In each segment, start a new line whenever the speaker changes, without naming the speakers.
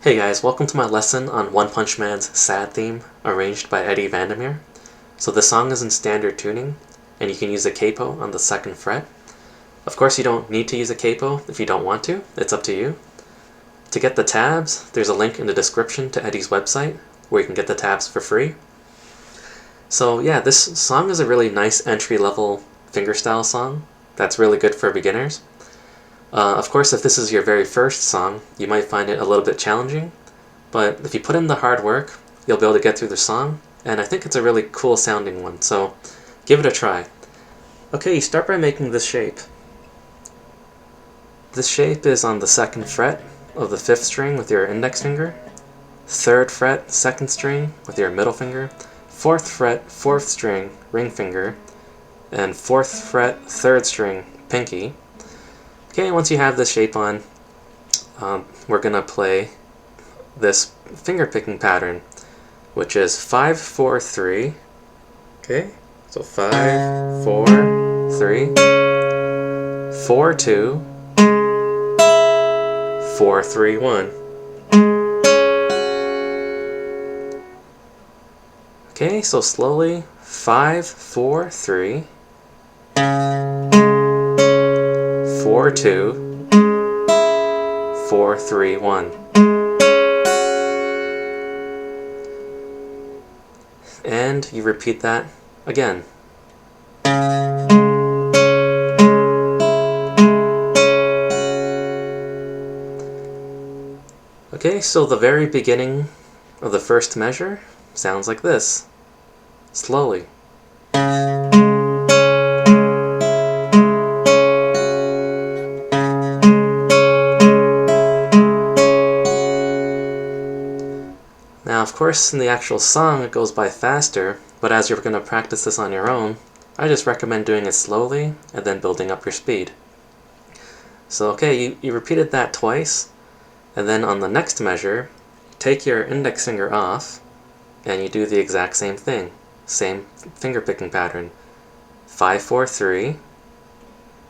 Hey guys, welcome to my lesson on One Punch Man's Sad Theme, arranged by EADGBE. So the song is in standard tuning, and you can use a capo on the 2nd fret. Of course you don't need to use a capo if you don't want to, it's up to you. To get the tabs, there's a link in the description to Eddie's website, where you can get the tabs for free. So yeah, this song is a really nice entry-level fingerstyle song that's really good for beginners. Of course, if this is your very first song, you might find it a little bit challenging, but if you put in the hard work, you'll be able to get through the song, and I think it's a really cool sounding one, so give it a try. Okay, you start by making this shape. This shape is on the 2nd fret of the 5th string with your index finger, 3rd fret, 2nd string with your middle finger, 4th fret, 4th string, ring finger, and 4th fret, 3rd string, pinky. Okay, once you have this shape on, we're going to play this finger picking pattern, which is 5-4-3. Okay, so 5-4-3, 4-2, 4-3-1. Okay, so slowly 5-4-3. 4-2, 4-3-1. And you repeat that again. Okay, so the very beginning of the first measure sounds like this, slowly. Now, of course, in the actual song it goes by faster, but as you're going to practice this on your own, I just recommend doing it slowly and then building up your speed. So okay, you repeated that twice, and then on the next measure, take your index finger off, and you do the exact same thing. Same finger picking pattern. 5-4-3,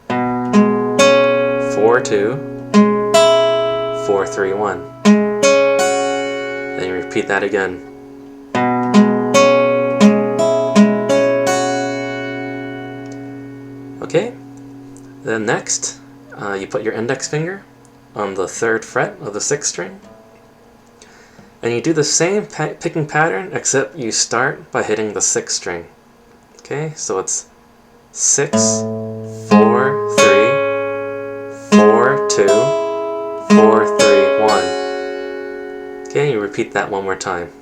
4-2, 4-3-1. Then you repeat that again. Okay, then next, you put your index finger on the 3rd fret of the 6th string, and you do the same picking pattern, except you start by hitting the 6th string. Okay, so it's 6-4-3, 4-2, 4-3-1. Okay, you repeat that one more time.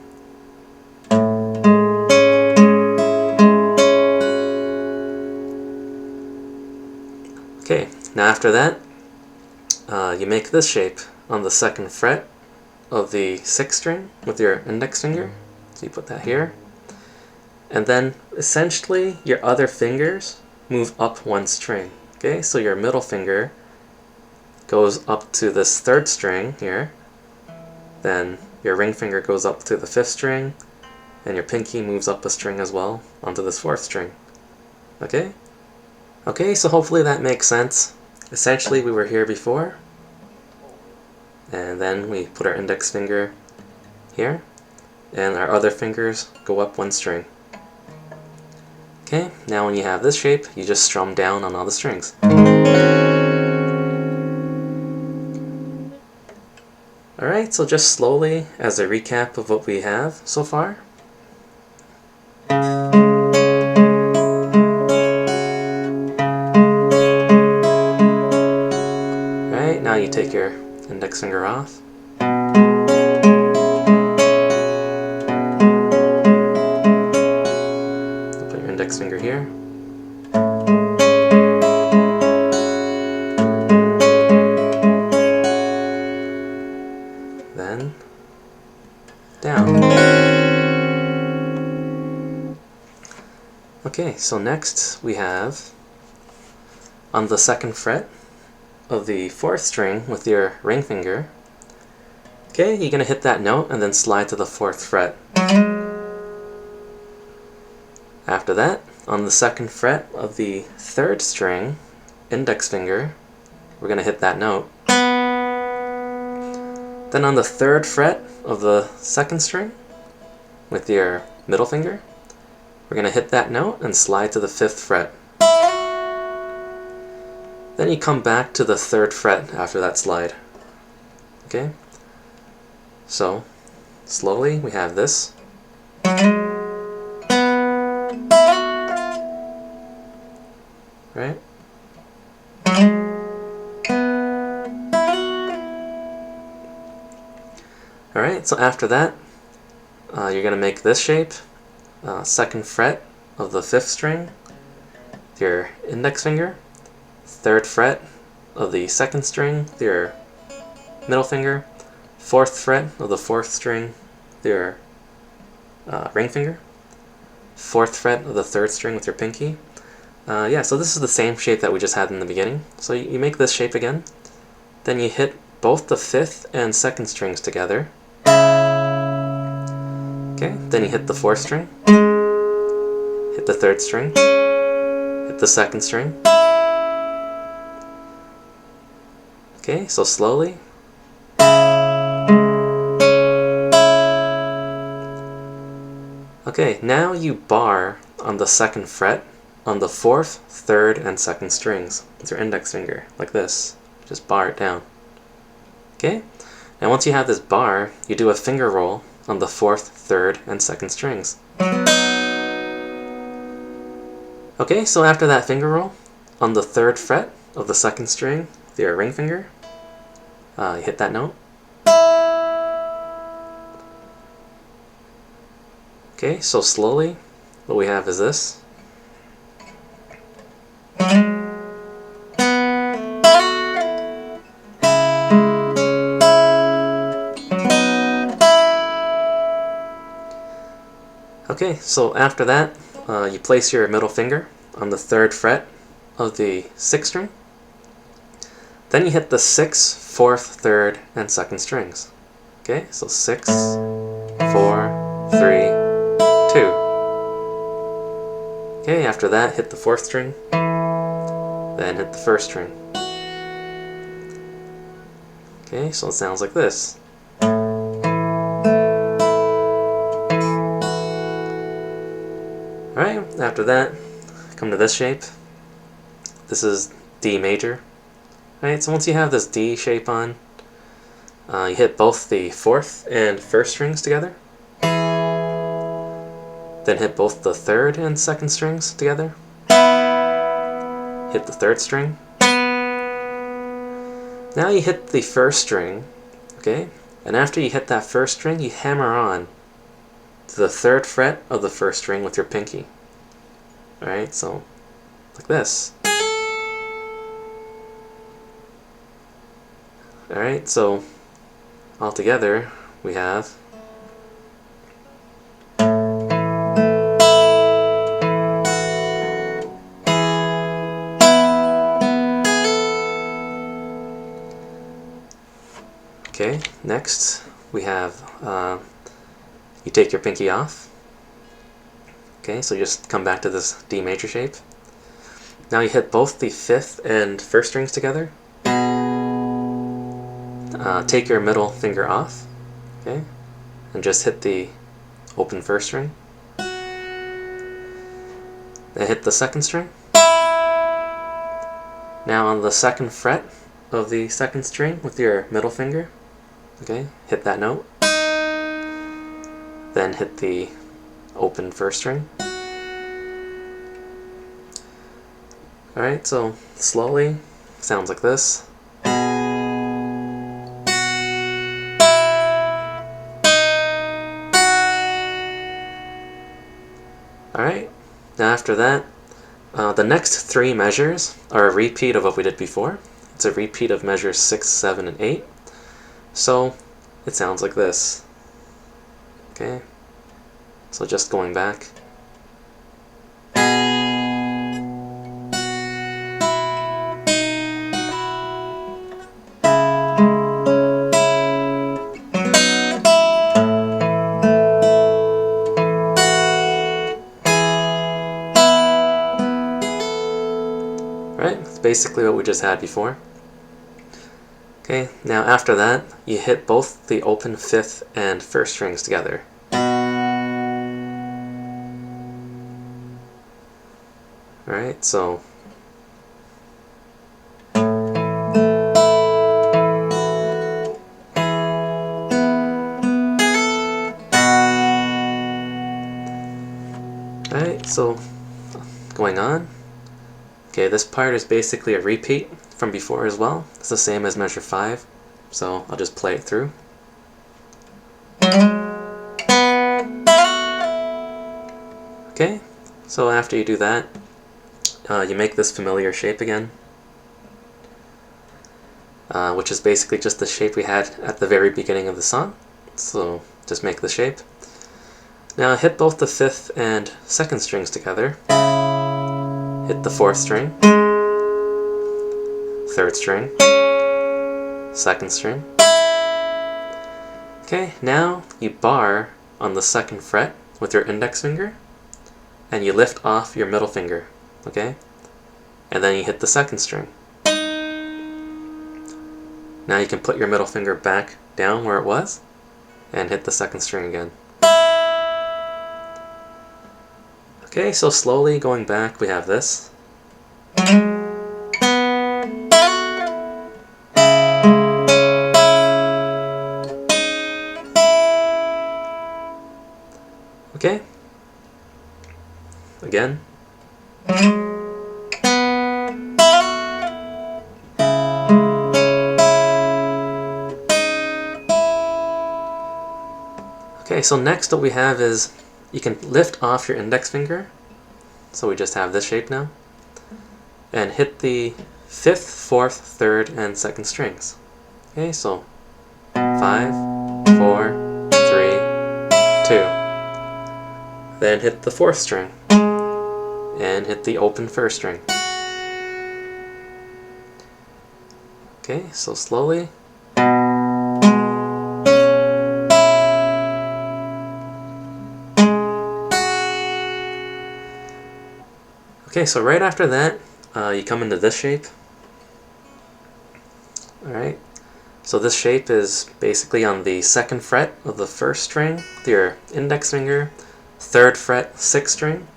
Okay, now after that, you make this shape on the 2nd fret of the 6th string with your index finger. So you put that here. And then, essentially, your other fingers move up one string. Okay, so your middle finger goes up to this 3rd string here. Then your ring finger goes up to the 5th string, and your pinky moves up a string as well onto this 4th string. Okay? Okay, so hopefully that makes sense. Essentially, we were here before, and then we put our index finger here, and our other fingers go up one string. Okay, now when you have this shape, you just strum down on all the strings. Okay, now when you have this shape, you just strum down on all the strings. Alright, so just slowly as a recap of what we have so far. Alright, now you take your index finger off. Put your index finger here. Then down. Okay, so next we have on the 2nd fret of the 4th string with your ring finger. Okay, you're going to hit that note and then slide to the 4th fret. After that, on the 2nd fret of the 3rd string, index finger, we're going to hit that note. Then on the 3rd fret of the 2nd string, with your middle finger, we're going to hit that note and slide to the 5th fret. Then you come back to the 3rd fret after that slide. Okay? So, slowly we have this. Right? Alright, so after that, you're going to make this shape, 2nd fret of the 5th string, with your index finger, 3rd fret of the 2nd string, with your middle finger, 4th fret of the 4th string, with your ring finger, 4th fret of the 3rd string with your pinky. Yeah, so this is the same shape that we just had in the beginning. So you make this shape again, then you hit both the 5th and 2nd strings together. Okay, then you hit the 4th string, hit the 3rd string, hit the 2nd string. Okay, so slowly. Okay, now you bar on the 2nd fret on the 4th, 3rd, and 2nd strings with your index finger, like this. Just bar it down. Okay? Now once you have this bar, you do a finger roll on the 4th, 3rd, and 2nd strings. Okay, so after that finger roll, on the 3rd fret of the 2nd string with your ring finger, you hit that note. Okay, so slowly, what we have is this. Okay, so after that, you place your middle finger on the 3rd fret of the 6th string. Then you hit the 6th, 4th, 3rd, and 2nd strings. Okay, so 6, 4, 3, 2. Okay, after that, hit the 4th string, then hit the 1st string. Okay, so it sounds like this. Alright, after that, come to this shape. This is D major. Alright, so once you have this D shape on, you hit both the 4th and 1st strings together. Then hit both the 3rd and 2nd strings together. Hit the 3rd string. Now you hit the 1st string, okay? And after you hit that 1st string, you hammer on to the 3rd fret of the 1st string with your pinky. Alright, so like this. Alright, so all together we have okay, next we have you take your pinky off. Okay, so you just come back to this D major shape. Now you hit both the 5th and 1st strings together. Take your middle finger off, okay, and just hit the open 1st string. Then hit the 2nd string. Now on the 2nd fret of the 2nd string with your middle finger, Okay, hit that note. Then hit the open first string. Alright, so slowly, sounds like this. Alright, now after that, the next three measures are a repeat of what we did before. It's a repeat of measures 6, 7, and 8. So it sounds like this. Okay, so just going back. Right, it's basically what we just had before. Okay, now after that, you hit both the open fifth and first strings together. Alright, so alright, so going on. Okay, this part is basically a repeat from before as well. It's the same as measure 5, so I'll just play it through. Okay, so after you do that, you make this familiar shape again, which is basically just the shape we had at the very beginning of the song. So just make the shape. Now hit both the fifth and second strings together. Hit the fourth string, third string, second string. Okay, now you bar on the second fret with your index finger, and you lift off your middle finger, okay? And then you hit the second string. Now you can put your middle finger back down where it was, and hit the second string again. Okay, so slowly going back, we have this. Okay, again. Okay, so next what we have is you can lift off your index finger, so we just have this shape now, and hit the fifth, fourth, third, and second strings. Okay, so 5, 4, 3, 2. Then hit the fourth string, and hit the open first string. Okay, so slowly. Okay, so right after that, you come into this shape. Alright, so this shape is basically on the second fret of the first string with your index finger, third fret, sixth string,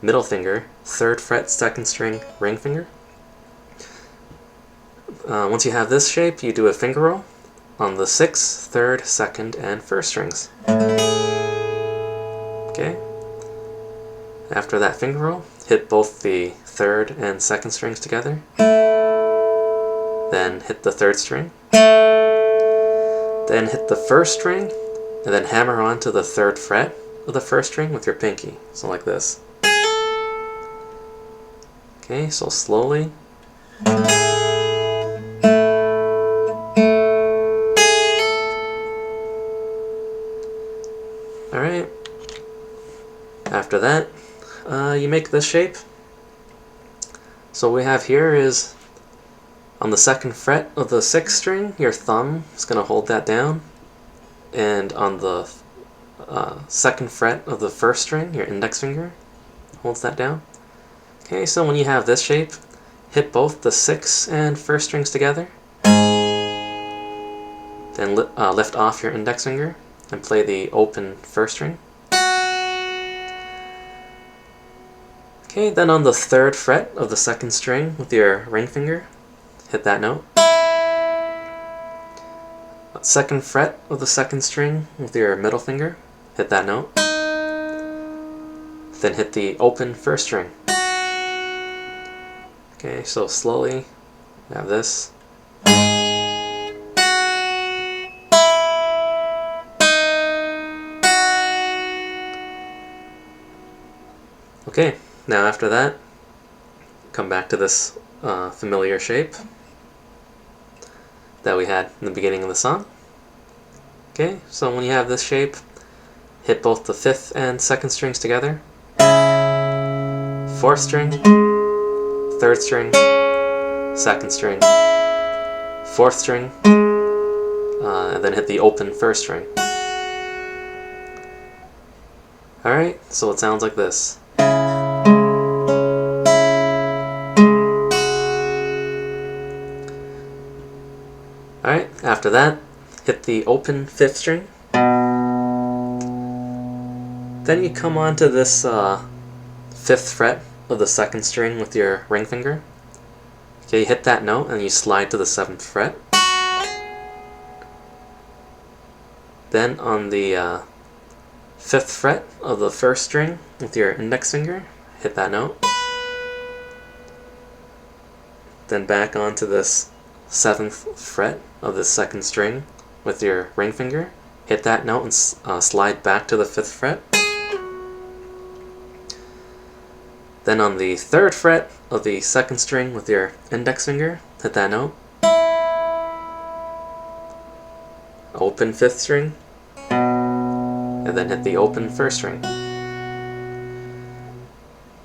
middle finger, third fret, second string, ring finger. Once you have this shape, you do a finger roll on the sixth, third, second, and first strings. Okay. After that finger roll, hit both the third and second strings together. Then hit the third string. Then hit the first string, and then hammer onto the third fret of the first string with your pinky. So like this. Okay, so slowly. Alright. After that, you make this shape. So what we have here is on the second fret of the sixth string, your thumb is going to hold that down, and on the second fret of the first string, your index finger holds that down. Okay, so when you have this shape, hit both the sixth and first strings together, then lift off your index finger and play the open first string. Okay, then on the third fret of the second string with your ring finger, hit that note. second fret of the second string with your middle finger, hit that note. Then hit the open first string. Okay, so slowly, we have this. Okay, now after that, come back to this familiar shape that we had in the beginning of the song. Okay, so when you have this shape, hit both the 5th and 2nd strings together. 4th string, 3rd string, 2nd string, 4th string, and then hit the open 1st string. Alright, so it sounds like this. Alright, after that, hit the open 5th string. Then you come on to this 5th fret of the 2nd string with your ring finger. Okay, you hit that note and you slide to the 7th fret. Then on the 5th fret of the 1st string with your index finger, hit that note. Then back onto this 7th fret of the 2nd string with your ring finger, hit that note and slide back to the 5th fret. Then on the 3rd fret of the 2nd string with your index finger, hit that note. Open 5th string, and then hit the open 1st string.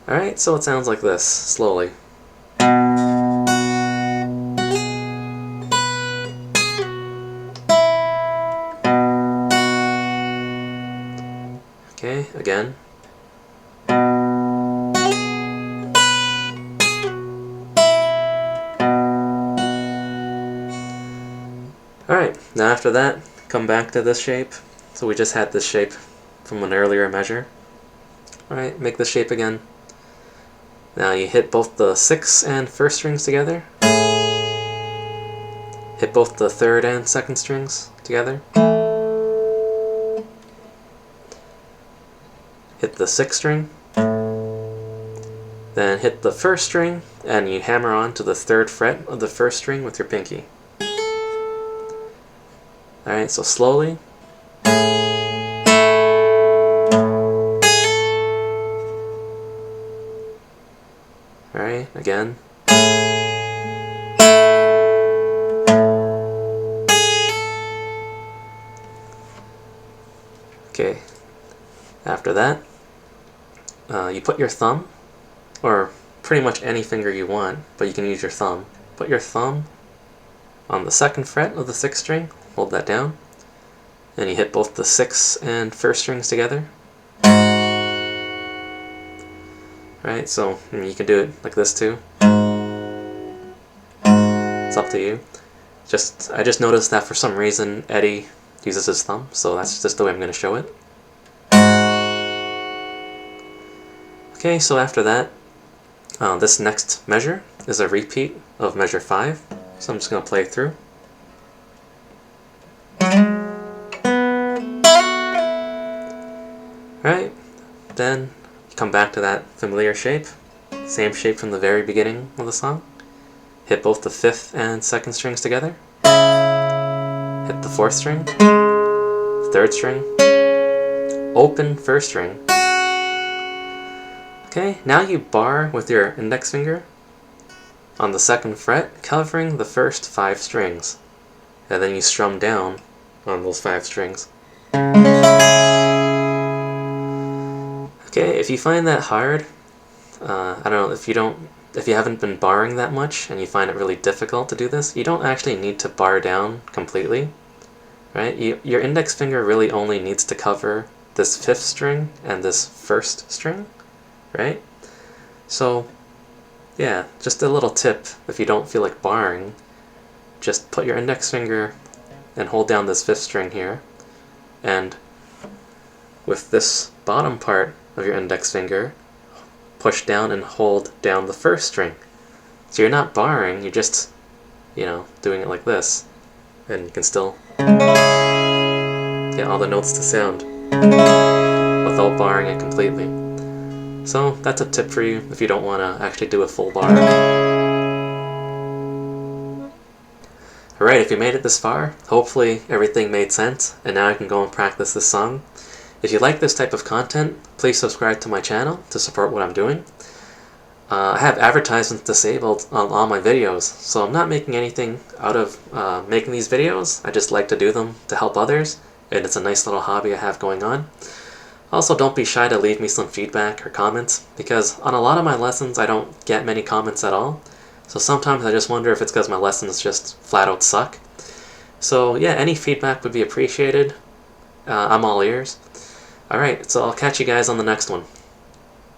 Alright, so it sounds like this, slowly. Okay, again. Alright, now after that, come back to this shape. So we just had this shape from an earlier measure. Alright, make this shape again. Now you hit both the 6th and 1st strings together. Hit both the 3rd and 2nd strings together. Hit the 6th string. Then hit the 1st string and you hammer on to the 3rd fret of the 1st string with your pinky. Alright, so slowly. Alright, again. Okay, after that, you put your thumb, or pretty much any finger you want, but you can use your thumb. Put your thumb on the 2nd fret of the 6th string, hold that down, and you hit both the 6th and 1st strings together. Right, so you can do it like this too. It's up to you. I just noticed that for some reason Eddie uses his thumb, so that's just the way I'm going to show it. Okay, so after that, this next measure is a repeat of measure 5, so I'm just going to play through. Alright, then come back to that familiar shape, same shape from the very beginning of the song. Hit both the 5th and 2nd strings together. Hit the 4th string, 3rd string, open 1st string. Okay, now you bar with your index finger on the 2nd fret, covering the first 5 strings. And then you strum down on those 5 strings. Okay, if you find that hard, I don't know, if you haven't been barring that much and you find it really difficult to do this, you don't actually need to bar down completely, right? Your index finger really only needs to cover this 5th string and this 1st string, right? So, yeah, just a little tip, if you don't feel like barring, just put your index finger and hold down this 5th string here, and with this bottom part of your index finger, push down and hold down the 1st string. So you're not barring, you're just, doing it like this. and you can still get all the notes to sound without barring it completely. So that's a tip for you if you don't want to actually do a full bar. Alright, if you made it this far, hopefully everything made sense, and now I can go and practice this song. If you like this type of content, please subscribe to my channel to support what I'm doing. I have advertisements disabled on all my videos, so I'm not making anything out of making these videos. I just like to do them to help others, and it's a nice little hobby I have going on. Also, don't be shy to leave me some feedback or comments, because on a lot of my lessons I don't get many comments at all. So sometimes I just wonder if it's because my lessons just flat out suck. So yeah, any feedback would be appreciated. I'm all ears. Alright, so I'll catch you guys on the next one.